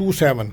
27।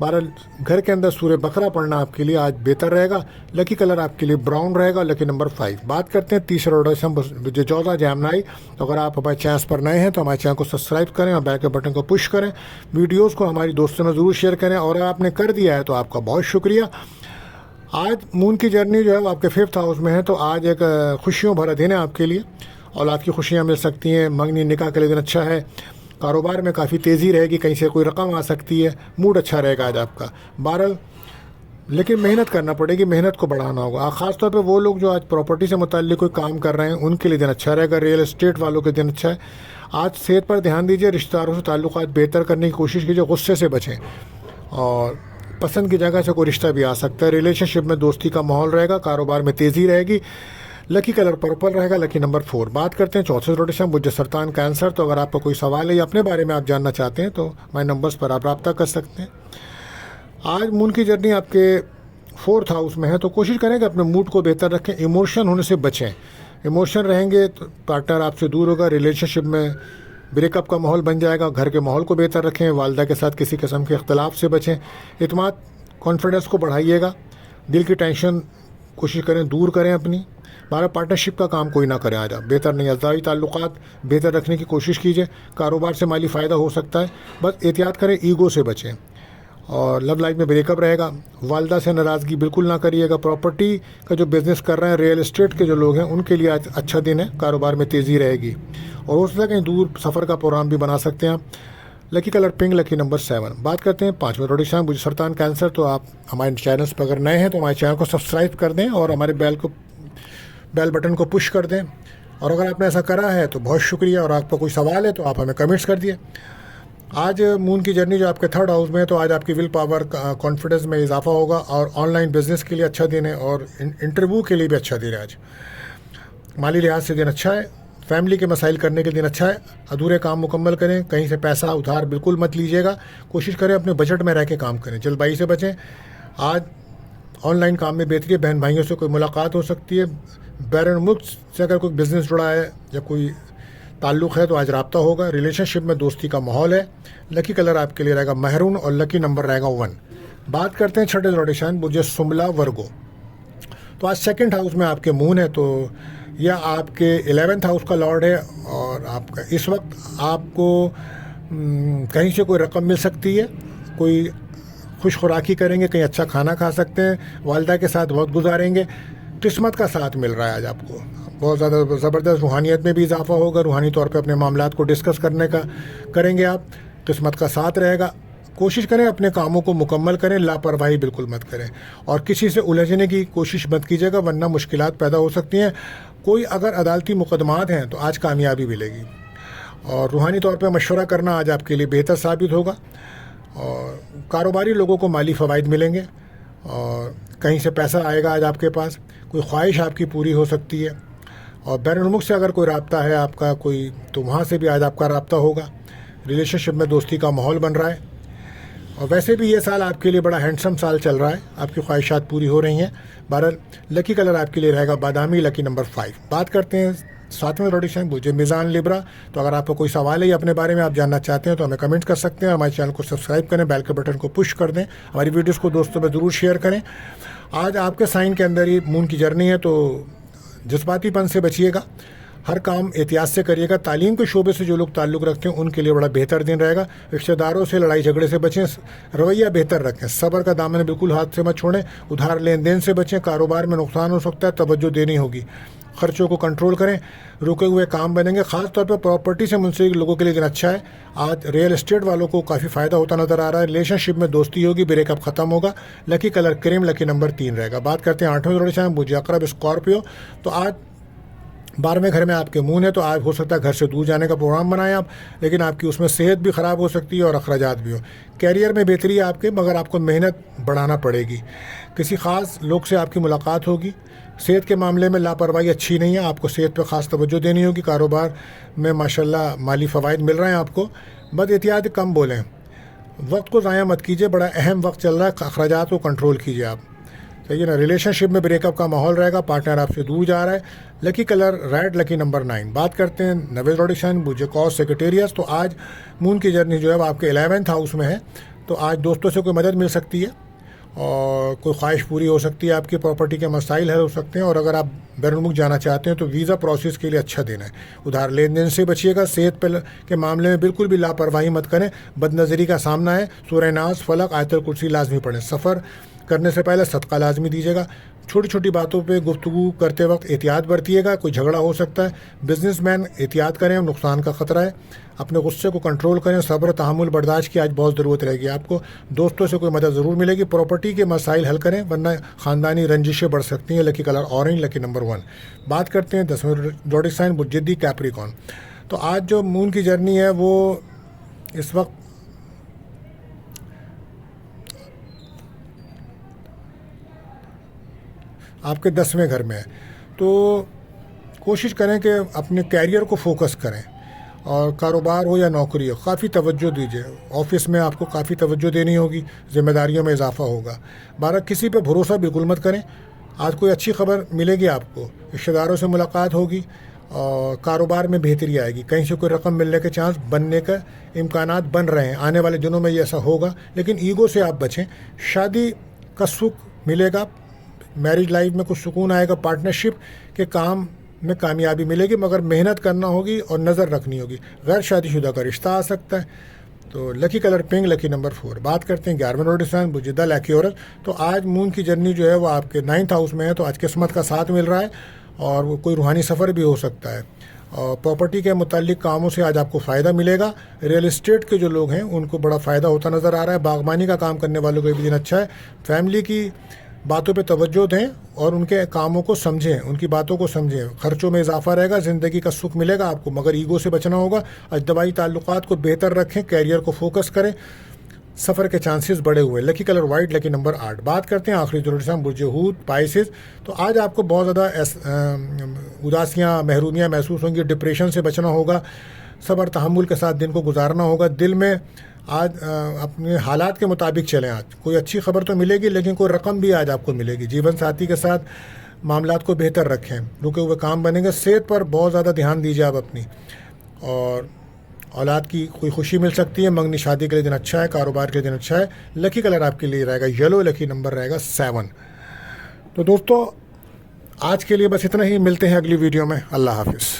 بہرحال گھر کے اندر سورہ بقرہ پڑھنا آپ کے لیے آج بہتر رہے گا. لکی کلر آپ کے لیے براؤن رہے گا. لکی نمبر 5. بات کرتے ہیں تیسرا روڈیشن جو 14 جامنائی. تو اگر آپ ہمارے چینل پر نئے ہیں تو ہمارے چینل کو سبسکرائب کریں اور بیل کے بٹن کو پش کریں. ویڈیوز کو ہماری دوستوں میں ضرور شیئر کریں, اور اگر آپ نے کر دیا ہے تو آپ کا بہت شکریہ. آج مون کی جرنی جو ہے وہ آپ کے 5th ہاؤس میں ہے, تو آج ایک خوشیوں بھرا دن ہے آپ کے لیے. اولاد کی خوشیاں مل سکتی ہیں, منگنی نکاح کے لیے دن اچھا ہے. کاروبار میں کافی تیزی رہے گی, کہیں سے کوئی رقم آ سکتی ہے, موڈ اچھا رہے گا آج آپ کا. بہرحال لیکن محنت کرنا پڑے گی, محنت کو بڑھانا ہوگا. خاص طور پہ وہ لوگ جو آج پراپرٹی سے متعلق کوئی کام کر رہے ہیں ان کے لیے دن اچھا رہے گا. ریئل اسٹیٹ والوں کے دن اچھا ہے. آج صحت پر دھیان دیجیے, رشتہ داروں سے تعلقات بہتر کرنے کی کوشش کیجیے, غصے سے بچیں, اور پسند کی جگہ سے کوئی رشتہ بھی آ سکتا ہے. ریلیشن شپ میں دوستی کا ماحول رہے گا, کاروبار میں تیزی رہے گی. لکی کلر پرپل رہے گا. لکی نمبر 4. بات کرتے ہیں چوتھے روٹیشن برج سرطان کینسر. تو اگر آپ کا کوئی سوال ہے یا اپنے بارے میں آپ جاننا چاہتے ہیں تو ہمارے نمبرز پر آپ رابطہ کر سکتے ہیں. آج مون کی جرنی آپ کے 4th ہاؤس میں ہے, تو کوشش کریں کہ اپنے موڈ کو بہتر رکھیں, ایموشن ہونے سے بچیں. ایموشن رہیں گے تو پارٹنر آپ سے دور ہوگا, ریلیشن شپ میں بریک اپ کا ماحول بن جائے گا. گھر کے ماحول کو بہتر رکھیں, والدہ کے ساتھ کسی قسم کے اختلاف سے بچیں. اعتماد کانفیڈنس کو بڑھائیے گا. دل کی ٹینشن کوشش کریں دور کریں اپنی. پارٹنرشپ کا کام کوئی نہ کریں آج آپ, بہتر نہیں. ازدواجی تعلقات بہتر رکھنے کی کوشش کیجیے. کاروبار سے مالی فائدہ ہو سکتا ہے, بس احتیاط کریں, ایگو سے بچیں. اور لو لائف میں بریک اپ رہے گا. والدہ سے ناراضگی بالکل نہ کریے گا. پراپرٹی کا جو بزنس کر رہے ہیں, ریئل اسٹیٹ کے جو لوگ ہیں, ان کے لیے آج اچھا دن ہے. کاروبار میں تیزی رہے گی, اور ہو سکتا ہے کہیں دور سفر کا پروگرام بھی بنا سکتے ہیں آپ. لکی کلر پنک. لکی نمبر 7. بات کرتے ہیں 5ویں روٹیشن برج سرطان کینسر. تو آپ ہمارے چینلس پر اگر نئے ہیں تو ہمارے چینل کو سبسکرائب کر دیں, اور ہمارے بیل بٹن کو پش کر دیں. اور اگر آپ نے ایسا کرا ہے تو بہت شکریہ, اور آپ کا کوئی سوال ہے تو آپ ہمیں کمنٹس کر دیے. آج مون کی جرنی جو آپ کے 3rd ہاؤس میں ہے, تو آج آپ کی ول پاور کانفیڈنس میں اضافہ ہوگا, اور آن لائن بزنس کے لیے اچھا دن ہے, اور انٹرویو کے لیے بھی اچھا دن ہے. آج مالی لحاظ سے دن اچھا ہے. فیملی کے مسائل کرنے کے دن اچھا ہے. ادھورے کام مکمل کریں. کہیں سے پیسہ ادھار بالکل مت لیجیے گا. کوشش کریں اپنے بجٹ میں رہ کے کام کریں. جلد بازی سے بچیں. آج آن لائن کام میں بہتری ہے. بہن بھائیوں سے کوئی ملاقات ہو سکتی ہے. بیرون ملک سے اگر کوئی بزنس جڑا ہے یا کوئی تعلق ہے تو آج رابطہ ہوگا. ریلیشن شپ میں دوستی کا ماحول ہے. لکی کلر آپ کے لیے رہے گا مہرون, اور لکی نمبر رہے گا 1. بات کرتے ہیں 6ٹھے روٹیشن برج سملا ورگو. تو آج 2nd ہاؤس میں آپ کے مون ہے, تو یہ آپ کے 11th ہاؤس کا لارڈ ہے, اور آپ کا اس وقت آپ کو کہیں سے کوئی رقم مل سکتی ہے. کوئی خوش خوراکی کریں گے, کہیں اچھا کھانا کھا سکتے ہیں, والدہ کے ساتھ وقت گزاریں گے. قسمت کا ساتھ مل رہا ہے آج آپ کو. بہت زیادہ زبردست روحانیت میں بھی اضافہ ہوگا. روحانی طور پہ اپنے معاملات کو ڈسکس کرنے کا کریں گے آپ. قسمت کا ساتھ رہے گا. کوشش کریں اپنے کاموں کو مکمل کریں, لاپرواہی بالکل مت کریں, اور کسی سے الجھنے کی کوشش مت کیجیے گا, ورنہ مشکلات پیدا ہو سکتی ہیں. کوئی اگر عدالتی مقدمات ہیں تو آج کامیابی ملے گی. اور روحانی طور پہ مشورہ کرنا آج آپ کے لیے بہتر ثابت ہوگا. اور کاروباری لوگوں کو مالی فوائد ملیں گے, اور کہیں سے پیسہ آئے گا آج آپ کے پاس. کوئی خواہش آپ کی پوری ہو سکتی ہے. اور بیرون ملک سے اگر کوئی رابطہ ہے آپ کا کوئی, تو وہاں سے بھی آج آپ کا رابطہ ہوگا. ریلیشن شپ میں دوستی کا ماحول بن رہا ہے. اور ویسے بھی یہ سال آپ کے لیے بڑا ہینڈسم سال چل رہا ہے. آپ کی خواہشات پوری ہو رہی ہیں. بہرحال لکی کلر آپ کے لیے رہے گا بادامی. لکی نمبر 5. بات کرتے ہیں 7ویں روٹیشن برج میزان لبرا. تو اگر آپ کو کوئی سوال ہے یا اپنے بارے میں آپ جاننا چاہتے ہیں تو ہمیں کمنٹ کر سکتے ہیں. ہمارے چینل کو سبسکرائب کریں, بیل کے بٹن کو پش کر دیں, ہماری ویڈیوز کو دوستوں میں ضرور شیئر کریں. آج آپ کے سائن کے اندر ہی مون کی جرنی ہے, تو جذباتی پن سے بچیے گا. ہر کام احتیاط سے کریے گا. تعلیم کے شعبے سے جو لوگ تعلق رکھتے ہیں ان کے لیے بڑا بہتر دن رہے گا. رشتہ داروں سے لڑائی جھگڑے سے بچیں. رویہ بہتر رکھیں. صبر کا دامن بالکل ہاتھ سے مت چھوڑیں. ادھار لین دین سے بچیں. کاروبار میں نقصان ہو سکتا ہے, توجہ دینی ہوگی. خرچوں کو کنٹرول کریں. رکے ہوئے کام بنیں گے. خاص طور پر پراپرٹی سے منسلک لوگوں کے لیے دن اچھا ہے. آج ریئل اسٹیٹ والوں کو کافی فائدہ ہوتا نظر آ رہا ہے. ریلیشن شپ میں دوستی ہوگی. بریک اپ ختم ہوگا. لکی کلر کریم. لکی نمبر 3 رہے گا. بات کرتے ہیں 8ویں روٹیشن برج عقرب اسکارپیو. تو آج 12ویں گھر میں آپ کے مون ہے, تو آج ہو سکتا ہے گھر سے دور جانے کا پروگرام بنائیں آپ, لیکن آپ کی اس میں صحت بھی خراب ہو سکتی ہے اور اخراجات بھی ہو. کیریئر میں بہتری ہے آپ کے, مگر آپ کو محنت بڑھانا پڑے گی. کسی خاص لوگ سے آپ کی ملاقات ہوگی. صحت کے معاملے میں لاپرواہی اچھی نہیں ہے. آپ کو صحت پہ خاص توجہ دینی ہوگی. کاروبار میں ماشاءاللہ مالی فوائد مل رہے ہیں آپ کو. بد احتیاط کم بولیں. وقت کو ضائع مت کیجیے. بڑا اہم وقت چل رہا ہے. اخراجات کو کنٹرول کیجیے آپ. صحیح ہے نا. ریلیشن شپ میں بریک اپ کا ماحول رہے گا. پارٹنر آپ سے دور جا رہا ہے. لکی کلر ریڈ. لکی نمبر 9. بات کرتے ہیں 9ویں روٹیشن برج قوس سیکریٹریس. تو آج مون کی جرنی جو ہے وہ آپ کے 11th ہاؤس میں ہے, تو آج دوستوں سے کوئی مدد مل سکتی ہے اور کوئی خواہش پوری ہو سکتی ہے، آپ کی پراپرٹی کے مسائل حل ہو سکتے ہیں، اور اگر آپ بیرون ملک جانا چاہتے ہیں تو ویزا پروسیس کے لیے اچھا دن ہے۔ ادھار لین دین سے بچیے گا، صحت کے معاملے میں بالکل بھی لاپرواہی مت کریں، بد نظری کا سامنا ہے۔ سورہ ناس، فلق، آیت الکرسی لازمی پڑھیں۔ سفر کرنے سے پہلے صدقہ لازمی دیجیے گا۔ چھوٹی چھوٹی باتوں پہ گفتگو کرتے وقت احتیاط برتیے گا، کوئی جھگڑا ہو سکتا ہے۔ بزنس مین احتیاط کریں، نقصان کا خطرہ ہے۔ اپنے غصے کو کنٹرول کریں، صبر تحمل برداشت کی آج بہت ضرورت رہے گی آپ کو۔ دوستوں سے کوئی مدد ضرور ملے گی۔ پراپرٹی کے مسائل حل کریں ورنہ خاندانی رنجشیں بڑھ سکتی ہیں۔ لکی کلر اورنج، لکی نمبر 1۔ بات کرتے ہیں 10ویں زوڈک سائن بجدی کیپریکون۔ تو آج جو مون کی جرنی ہے وہ اس وقت آپ کے 10ویں گھر میں ہے، تو کوشش کریں کہ اپنے کیریئر کو فوکس کریں، اور کاروبار ہو یا نوکری ہو کافی توجہ دیجیے۔ آفس میں آپ کو کافی توجہ دینی ہوگی، ذمہ داریوں میں اضافہ ہوگا۔ 12 کسی پہ بھروسہ بالکل مت کریں۔ آج کوئی اچھی خبر ملے گی آپ کو، رشتہ داروں سے ملاقات ہوگی اور کاروبار میں بہتری آئے گی۔ کہیں سے کوئی رقم ملنے کے چانس بننے کا امکانات بن رہے ہیں، آنے والے دنوں میں یہ ایسا ہوگا، لیکن ایگو سے آپ بچیں۔ شادی کا سکھ ملے گا، میرج لائف میں کچھ سکون آئے گا، پارٹنرشپ کے کام میں کامیابی ملے گی، مگر محنت کرنا ہوگی اور نظر رکھنی ہوگی۔ غیر شادی شدہ کا رشتہ آ سکتا ہے۔ تو لکی کلر پنک، لکی نمبر 4۔ بات کرتے ہیں 11ویں زوڈک سائن بجدہ لکی عورت۔ تو آج مون کی جرنی جو ہے وہ آپ کے 9th ہاؤس میں ہے، تو آج قسمت کا ساتھ مل رہا ہے اور وہ کوئی روحانی سفر بھی ہو سکتا ہے، اور پراپرٹی کے متعلق کاموں سے آج آپ کو فائدہ ملے گا۔ ریئل اسٹیٹ کے جو لوگ ہیں ان کو بڑا فائدہ ہوتا نظر آ رہا ہے۔ باغبانی کا کام کرنے والوں کا بھی دن اچھا ہے۔ فیملی کی باتوں پہ توجہ دیں اور ان کے کاموں کو سمجھیں، ان کی باتوں کو سمجھیں۔ خرچوں میں اضافہ رہے گا، زندگی کا سکھ ملے گا آپ کو، مگر ایگو سے بچنا ہوگا۔ اجتماعی تعلقات کو بہتر رکھیں، کیریئر کو فوکس کریں، سفر کے چانسز بڑے ہوئے۔ لکی کلر وائٹ، لکی نمبر 8۔ بات کرتے ہیں آخری زوڈک سائن برج ہوت پائسز۔ تو آج آپ کو بہت زیادہ اداسیاں، محرومیاں محسوس ہوں گی، ڈپریشن سے بچنا ہوگا، صبر تحمل کے ساتھ دن کو گزارنا ہوگا۔ دل میں آج اپنے حالات کے مطابق چلیں۔ آج کوئی اچھی خبر تو ملے گی، لیکن کوئی رقم بھی آج آپ کو ملے گی۔ جیون ساتھی کے ساتھ معاملات کو بہتر رکھیں، رکے ہوئے کام بنیں گے۔ صحت پر بہت زیادہ دھیان دیجیے آپ اپنی، اور اولاد کی کوئی خوشی مل سکتی ہے۔ منگنی شادی کے لیے دن اچھا ہے، کاروبار کے لیے دن اچھا ہے۔ لکی کلر آپ کے لیے رہے گا یلو، لکی نمبر رہے گا 7۔ تو دوستو آج کے لیے بس اتنا ہی، ملتے ہیں اگلی ویڈیو میں۔ اللہ حافظ۔